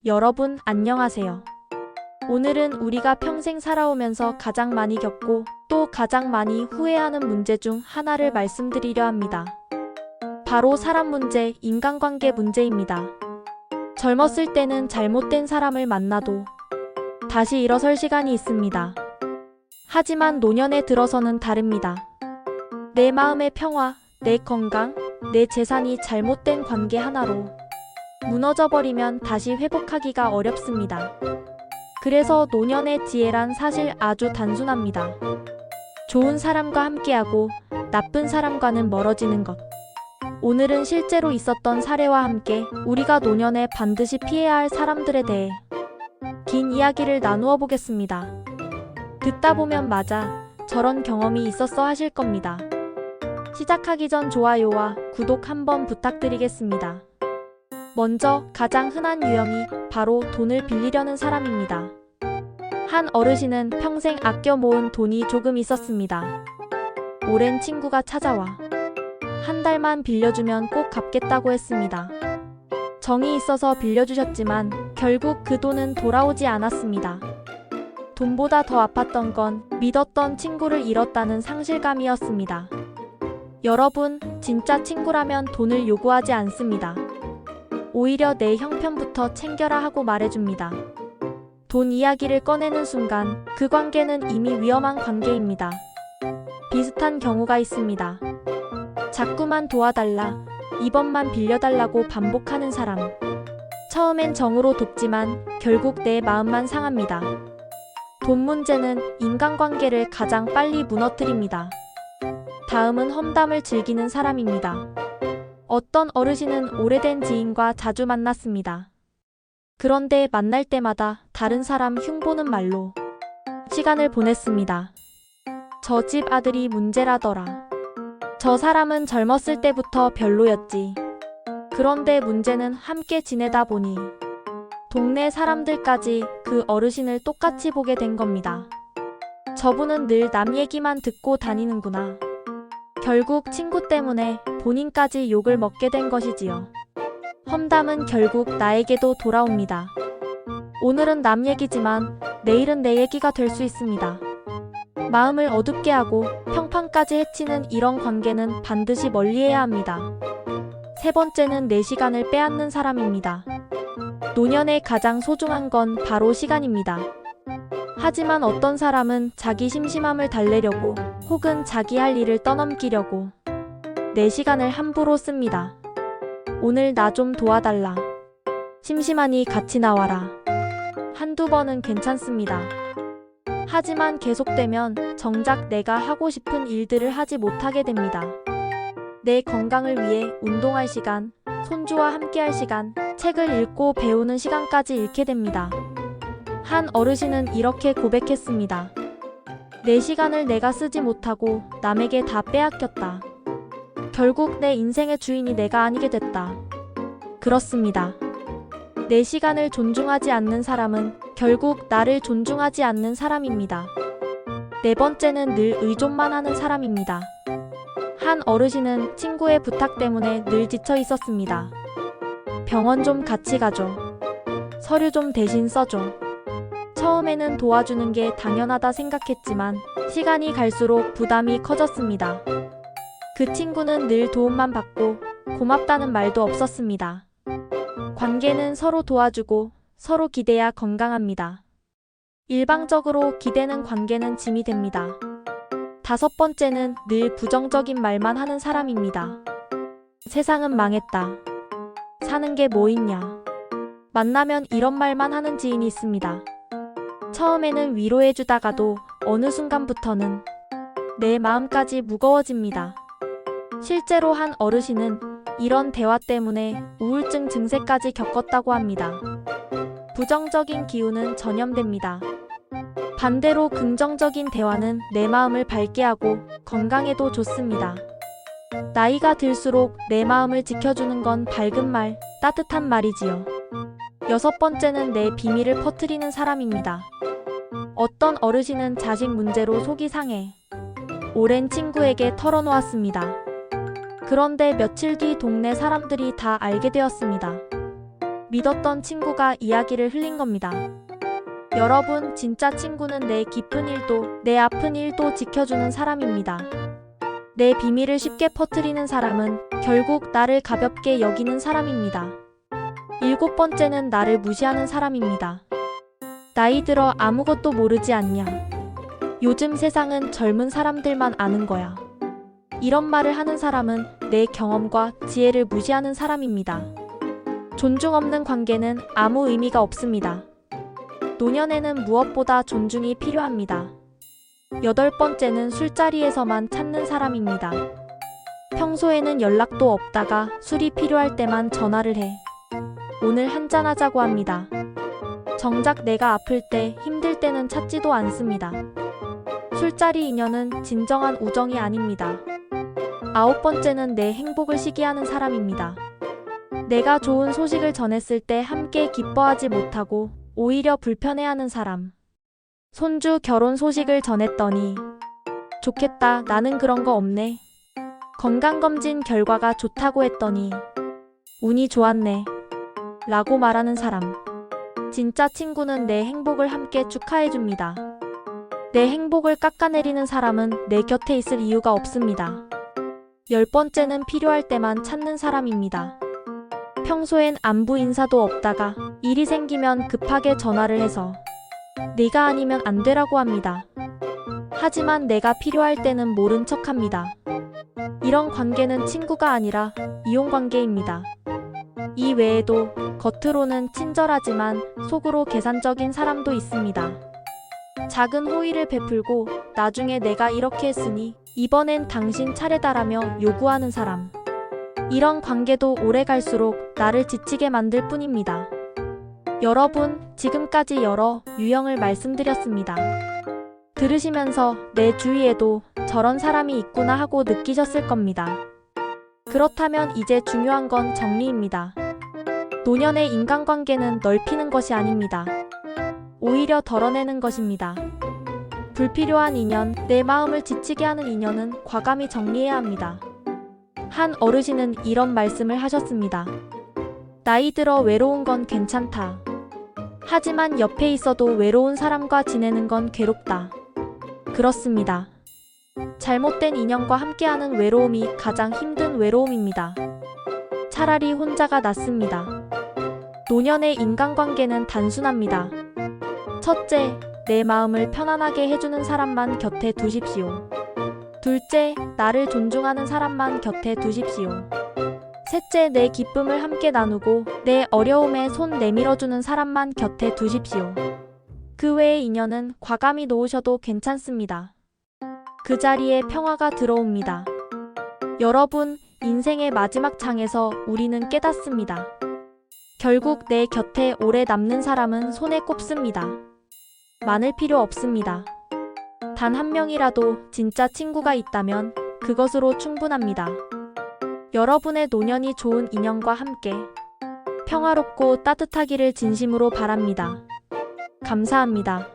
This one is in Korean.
여러분 안녕하세요. 오늘은 우리가 평생 살아오면서 가장 많이 겪고 또 가장 많이 후회하는 문제 중 하나를 말씀드리려 합니다. 바로 사람 문제, 인간관계 문제입니다. 젊었을 때는 잘못된 사람을 만나도 다시 일어설 시간이 있습니다. 하지만 노년에 들어서는 다릅니다. 내 마음의 평화, 내 건강, 내 재산이 잘못된 관계 하나로 무너져버리면 다시 회복하기가 어렵습니다. 그래서 노년의 지혜란 사실 아주 단순합니다. 좋은 사람과 함께하고 나쁜 사람과는 멀어지는 것. 오늘은 실제로 있었던 사례와 함께 우리가 노년에 반드시 피해야 할 사람들에 대해 긴 이야기를 나누어 보겠습니다. 듣다 보면 맞아, 저런 경험이 있었어 하실 겁니다. 시작하기 전 좋아요와 구독 한번 부탁드리겠습니다. 먼저 가장 흔한 유형이 바로 돈을 빌리려는 사람입니다. 한 어르신은 평생 아껴 모은 돈이 조금 있었습니다. 오랜 친구가 찾아와 한 달만 빌려주면 꼭 갚겠다고 했습니다. 정이 있어서 빌려주셨지만 결국 그 돈은 돌아오지 않았습니다. 돈보다 더 아팠던 건 믿었던 친구를 잃었다는 상실감이었습니다. 여러분, 진짜 친구라면 돈을 요구하지 않습니다. 오히려 내 형편부터 챙겨라 하고 말해줍니다. 돈 이야기를 꺼내는 순간 그 관계는 이미 위험한 관계입니다. 비슷한 경우가 있습니다. 자꾸만 도와달라, 이번만 빌려달라고 반복하는 사람. 처음엔 정으로 돕지만 결국 내 마음만 상합니다. 돈 문제는 인간관계를 가장 빨리 무너뜨립니다. 다음은 험담을 즐기는 사람입니다. 어떤 어르신은 오래된 지인과 자주 만났습니다. 그런데 만날 때마다 다른 사람 흉보는 말로 시간을 보냈습니다. 저 집 아들이 문제라더라. 저 사람은 젊었을 때부터 별로였지. 그런데 문제는 함께 지내다 보니 동네 사람들까지 그 어르신을 똑같이 보게 된 겁니다. 저분은 늘 남 얘기만 듣고 다니는구나. 결국 친구 때문에 본인까지 욕을 먹게 된 것이지요. 험담은 결국 나에게도 돌아옵니다. 오늘은 남 얘기지만 내일은 내 얘기가 될 수 있습니다. 마음을 어둡게 하고 평판까지 해치는 이런 관계는 반드시 멀리해야 합니다. 세 번째는 내 시간을 빼앗는 사람입니다. 노년에 가장 소중한 건 바로 시간입니다. 하지만 어떤 사람은 자기 심심함을 달래려고 혹은 자기 할 일을 떠넘기려고 내 시간을 함부로 씁니다. 오늘 나 좀 도와달라. 심심하니 같이 나와라. 한두 번은 괜찮습니다. 하지만 계속되면 정작 내가 하고 싶은 일들을 하지 못하게 됩니다. 내 건강을 위해 운동할 시간, 손주와 함께할 시간, 책을 읽고 배우는 시간까지 잃게 됩니다. 한 어르신은 이렇게 고백했습니다. 내 시간을 내가 쓰지 못하고 남에게 다 빼앗겼다. 결국 내 인생의 주인이 내가 아니게 됐다. 그렇습니다. 내 시간을 존중하지 않는 사람은 결국 나를 존중하지 않는 사람입니다. 네 번째는 늘 의존만 하는 사람입니다. 한 어르신은 친구의 부탁 때문에 늘 지쳐 있었습니다. 병원 좀 같이 가줘. 서류 좀 대신 써줘. 처음에는 도와주는 게 당연하다 생각했지만 시간이 갈수록 부담이 커졌습니다. 그 친구는 늘 도움만 받고 고맙다는 말도 없었습니다. 관계는 서로 도와주고 서로 기대야 건강합니다. 일방적으로 기대는 관계는 짐이 됩니다. 다섯 번째는 늘 부정적인 말만 하는 사람입니다. 세상은 망했다. 사는 게 뭐 있냐. 만나면 이런 말만 하는 지인이 있습니다. 처음에는 위로해주다가도 어느 순간부터는 내 마음까지 무거워집니다. 실제로 한 어르신은 이런 대화 때문에 우울증 증세까지 겪었다고 합니다. 부정적인 기운은 전염됩니다. 반대로 긍정적인 대화는 내 마음을 밝게 하고 건강에도 좋습니다. 나이가 들수록 내 마음을 지켜주는 건 밝은 말, 따뜻한 말이지요. 여섯 번째는 내 비밀을 퍼뜨리는 사람입니다. 어떤 어르신은 자식 문제로 속이 상해 오랜 친구에게 털어놓았습니다. 그런데 며칠 뒤 동네 사람들이 다 알게 되었습니다. 믿었던 친구가 이야기를 흘린 겁니다. 여러분, 진짜 친구는 내 기쁜 일도, 내 아픈 일도 지켜주는 사람입니다. 내 비밀을 쉽게 퍼뜨리는 사람은 결국 나를 가볍게 여기는 사람입니다. 7번째는 나를 무시하는 사람입니다. 나이 들어 아무것도 모르지 않냐? 요즘 세상은 젊은 사람들만 아는 거야. 이런 말을 하는 사람은 내 경험과 지혜를 무시하는 사람입니다. 존중 없는 관계는 아무 의미가 없습니다. 노년에는 무엇보다 존중이 필요합니다. 8번째는 술자리에서만 찾는 사람입니다. 평소에는 연락도 없다가 술이 필요할 때만 전화를 해. 오늘 한잔하자고 합니다. 정작 내가 아플 때, 힘들 때는 찾지도 않습니다. 술자리 인연은 진정한 우정이 아닙니다. 9번째는 내 행복을 시기하는 사람입니다. 내가 좋은 소식을 전했을 때 함께 기뻐하지 못하고 오히려 불편해하는 사람. 손주 결혼 소식을 전했더니 좋겠다, 나는 그런 거 없네. 건강검진 결과가 좋다고 했더니 운이 좋았네 라고 말하는 사람. 진짜 친구는 내 행복을 함께 축하해줍니다. 내 행복을 깎아내리는 사람은 내 곁에 있을 이유가 없습니다. 10번째는 필요할 때만 찾는 사람입니다. 평소엔 안부 인사도 없다가 일이 생기면 급하게 전화를 해서 네가 아니면 안 되라고 합니다. 하지만 내가 필요할 때는 모른 척합니다. 이런 관계는 친구가 아니라 이용관계입니다. 이 외에도 겉으로는 친절하지만 속으로 계산적인 사람도 있습니다. 작은 호의를 베풀고 나중에 내가 이렇게 했으니 이번엔 당신 차례다라며 요구하는 사람. 이런 관계도 오래 갈수록 나를 지치게 만들 뿐입니다. 여러분, 지금까지 여러 유형을 말씀드렸습니다. 들으시면서 내 주위에도 저런 사람이 있구나 하고 느끼셨을 겁니다. 그렇다면 이제 중요한 건 정리입니다. 노년의 인간관계는 넓히는 것이 아닙니다. 오히려 덜어내는 것입니다. 불필요한 인연, 내 마음을 지치게 하는 인연은 과감히 정리해야 합니다. 한 어르신은 이런 말씀을 하셨습니다. 나이 들어 외로운 건 괜찮다. 하지만 옆에 있어도 외로운 사람과 지내는 건 괴롭다. 그렇습니다. 잘못된 인연과 함께하는 외로움이 가장 힘든 외로움입니다. 차라리 혼자가 낫습니다. 노년의 인간관계는 단순합니다. 첫째, 내 마음을 편안하게 해주는 사람만 곁에 두십시오. 둘째, 나를 존중하는 사람만 곁에 두십시오. 셋째, 내 기쁨을 함께 나누고 내 어려움에 손 내밀어주는 사람만 곁에 두십시오. 그 외의 인연은 과감히 놓으셔도 괜찮습니다. 그 자리에 평화가 들어옵니다. 여러분, 인생의 마지막 장에서 우리는 깨닫습니다. 결국 내 곁에 오래 남는 사람은 손에 꼽습니다. 많을 필요 없습니다. 단 한 명이라도 진짜 친구가 있다면 그것으로 충분합니다. 여러분의 노년이 좋은 인연과 함께 평화롭고 따뜻하기를 진심으로 바랍니다. 감사합니다.